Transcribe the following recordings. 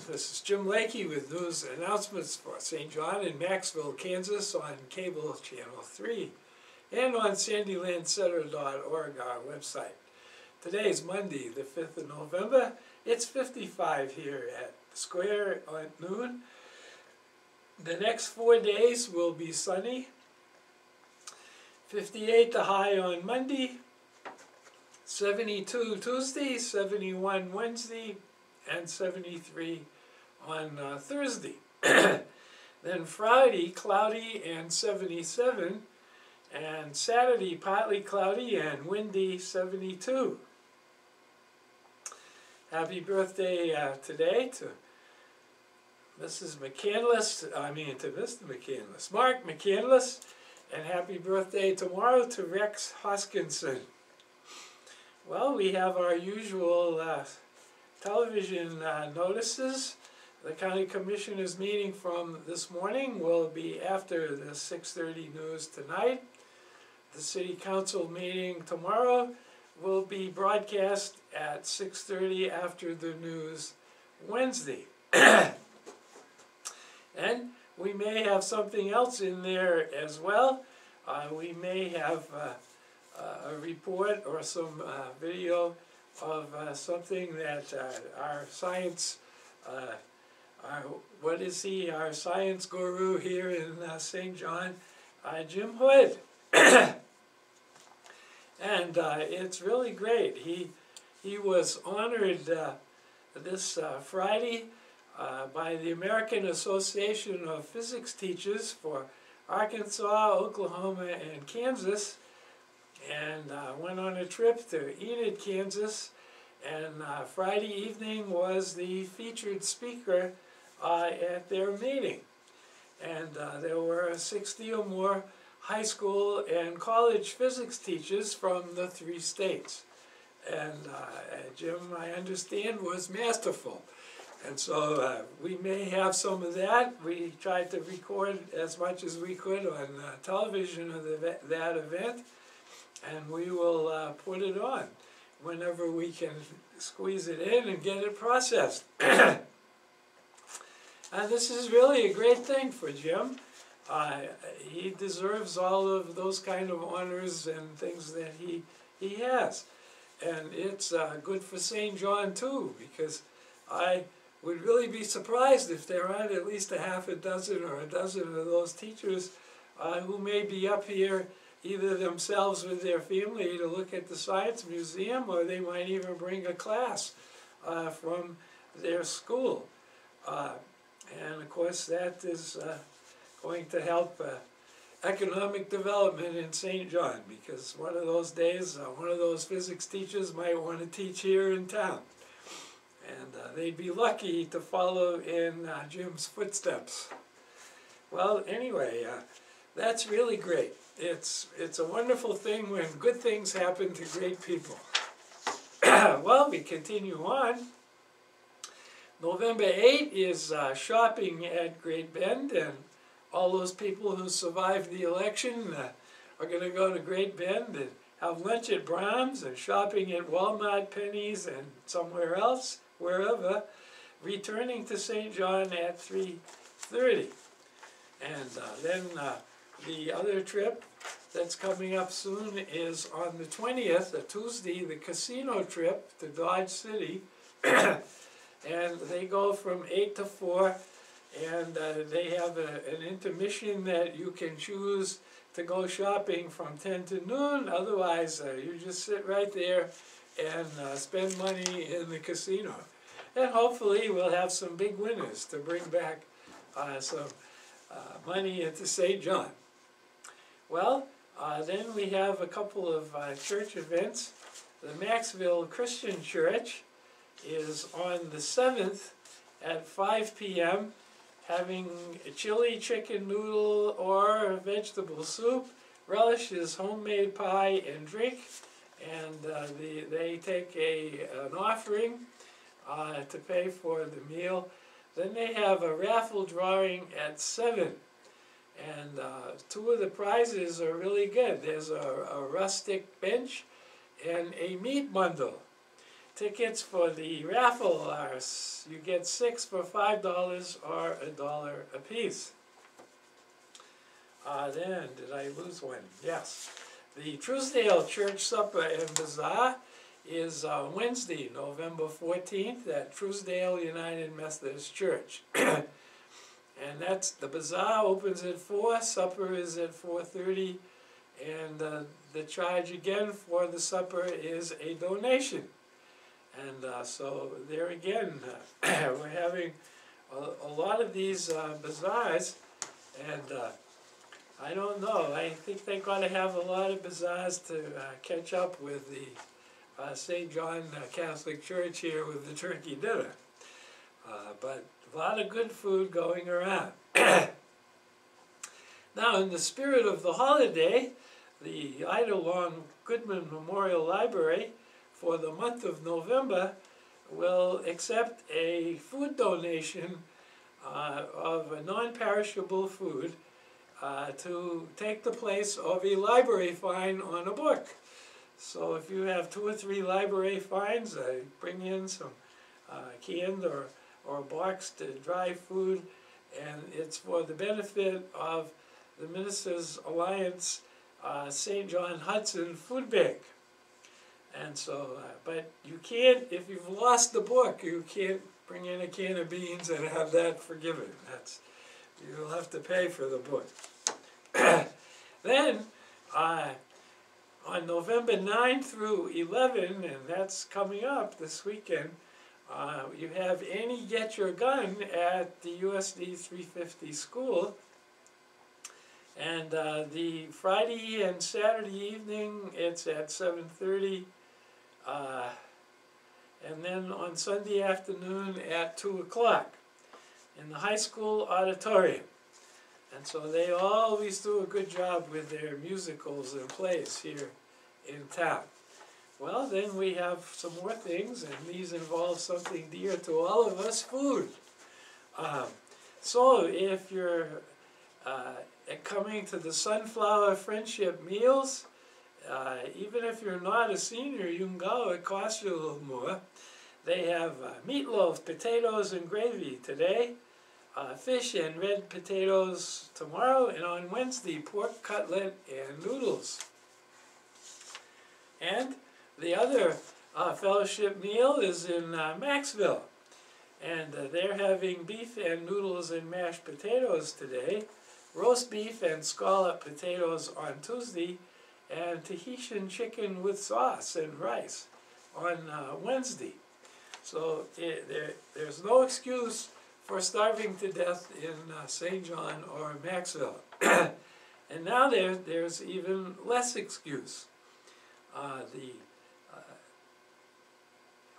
This is Jim Lakey with news announcements for St. John and Maxville, Kansas on cable channel 3 and on sandylandcenter.org, our website. Today is Monday, the 5th of November. It's 55 here at the Square at noon. The next 4 days will be sunny. 58 the high on Monday, 72 Tuesday, 71 Wednesday, and 73 on Thursday. Then Friday, cloudy and 77, and Saturday, partly cloudy and windy, 72. Happy birthday today to Mrs. McCandless, to Mr. McCandless, Mark McCandless, and happy birthday tomorrow to Rex Hoskinson. Well, we have our usual television notices. The County Commissioners meeting from this morning will be after the 6:30 news tonight. The City Council meeting tomorrow will be broadcast at 6:30 after the news Wednesday. And we may have something else in there as well. We may have a report or some video of something that our science, our science guru here in St. John, Jim Hood. And it's really great. He was honored this Friday by the American Association of Physics Teachers for Arkansas, Oklahoma, and Kansas, and went on a trip to Enid, Kansas, and Friday evening was the featured speaker at their meeting. And there were 60 or more high school and college physics teachers from the 3 states. And Jim, I understand, was masterful. And so we may have some of that. We tried to record as much as we could on television of that event. And we will put it on whenever we can squeeze it in and get it processed. And this is really a great thing for Jim. He deserves all of those kind of honors and things that he has. And it's good for St. John too, because I would really be surprised if there aren't at least a half a dozen or a dozen of those teachers who may be up here either themselves with their family to look at the Science Museum, or they might even bring a class from their school. And of course that is going to help economic development in St. John, because one of those days one of those physics teachers might want to teach here in town. And they'd be lucky to follow in Jim's footsteps. Well, anyway, that's really great. It's a wonderful thing when good things happen to great people. Well, we continue on. November 8 is shopping at Great Bend, and all those people who survived the election are going to go to Great Bend and have lunch at Brahms and shopping at Walmart, Penny's, and somewhere else, wherever, returning to St. John at 3:30. And then the other trip that's coming up soon is on the 20th, a Tuesday, the casino trip to Dodge City. And they go from 8 to 4, and they have an intermission that you can choose to go shopping from 10 to noon. Otherwise, you just sit right there and spend money in the casino. And hopefully we'll have some big winners to bring back some money into St. John. Well, then we have a couple of church events. The Maxville Christian Church is on the 7th at 5 p.m. having chili chicken noodle or vegetable soup, relishes homemade pie and drink, and they take an offering to pay for the meal. Then they have a raffle drawing at 7. And 2 of the prizes are really good. There's a rustic bench and a meat bundle. tickets for the raffle are, you get 6 for $5 or $1 a piece. Then, did I lose one? Yes. The Truesdale Church Supper and Bazaar is Wednesday, November 14th at Truesdale United Methodist Church. And that's, the bazaar opens at 4, supper is at 4:30, and the charge again for the supper is a donation. And so there again, we're having a lot of these bazaars, and I don't know, I think they're going to have a lot of bazaars to catch up with the St. John Catholic Church here with the turkey dinner. But a lot of good food going around. Now, in the spirit of the holiday, the Ida Long Goodman Memorial Library for the month of November will accept a food donation of a non-perishable food to take the place of a library fine on a book. So if you have 2 or 3 library fines, bring in some canned or boxed dry food, and it's for the benefit of the Ministers' Alliance St. John Hudson Food Bank. And so, but you can't, if you've lost the book, you can't bring in a can of beans and have that forgiven. You'll have to pay for the book. Then, on November 9 through 11, and that's coming up this weekend, you have Annie Get Your Gun at the USD 350 school. And the Friday and Saturday evening, it's at 7:30. And then on Sunday afternoon at 2 o'clock in the high school auditorium. And so they always do a good job with their musicals and plays here in town. Well, then we have some more things, and these involve something dear to all of us, food. So if you're coming to the Sunflower Friendship Meals, even if you're not a senior, you can go. It costs you a little more. They have meatloaf, potatoes, and gravy today, fish and red potatoes tomorrow, and on Wednesday, pork cutlet and noodles. And the other fellowship meal is in Maxville, and they're having beef and noodles and mashed potatoes today, roast beef and scallop potatoes on Tuesday, and Tahitian chicken with sauce and rice on Wednesday. So there's no excuse for starving to death in St. John or Maxville. And now there's even less excuse.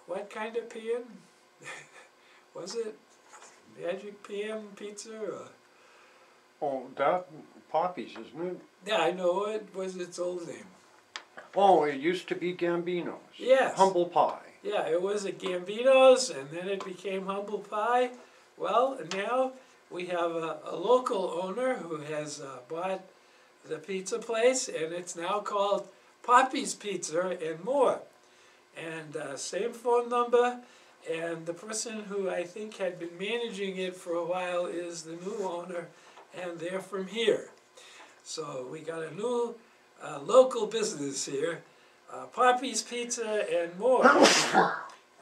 What kind of PM? Was it Magic PM Pizza? Or? Oh, that Poppy's, isn't it? Yeah, I know. What was its old name? Oh, it used to be Gambino's. Yes. Humble Pie. Yeah, it was at Gambino's, and then it became Humble Pie. Well, now we have a local owner who has bought the pizza place, and it's now called Poppy's Pizza and More. And same phone number, and the person who I think had been managing it for a while is the new owner, and they're from here. So we got a new local business here, Poppy's Pizza and More.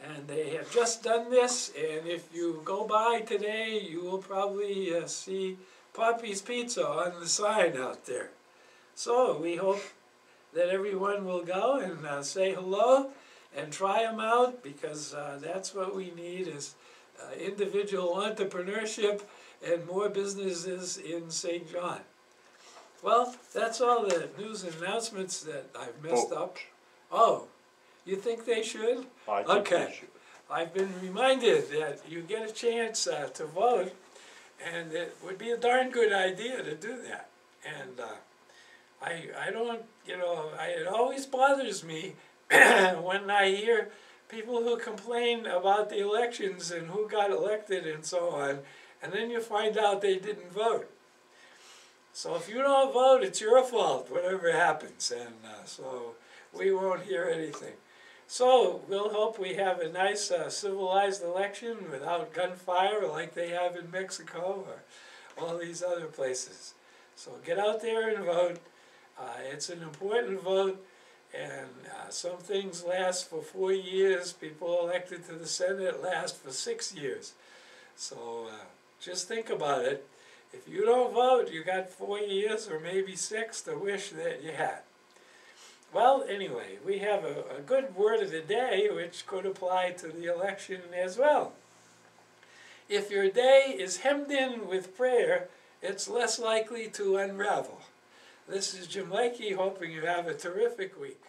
And they have just done this, and if you go by today, you will probably see Poppy's Pizza on the sign out there. So we hope that everyone will go and say hello and try them out, because that's what we need is individual entrepreneurship and more businesses in St. John. Well, that's all the news and announcements that I've messed up. Oh, you think they should? I think they should. I've been reminded that you get a chance to vote, and it would be a darn good idea to do that. And I don't, it always bothers me when I hear people who complain about the elections and who got elected and so on, and then you find out they didn't vote. So if you don't vote, it's your fault, whatever happens, and so we won't hear anything. So we'll hope we have a nice civilized election without gunfire like they have in Mexico or all these other places. So get out there and vote. It's an important vote, and some things last for 4 years. People elected to the Senate last for 6 years. So just think about it. If you don't vote, you got 4 years or maybe 6 to wish that you had. Well, anyway, we have a good word of the day which could apply to the election as well. If your day is hemmed in with prayer, it's less likely to unravel. This is Jim Lakey, hoping you have a terrific week.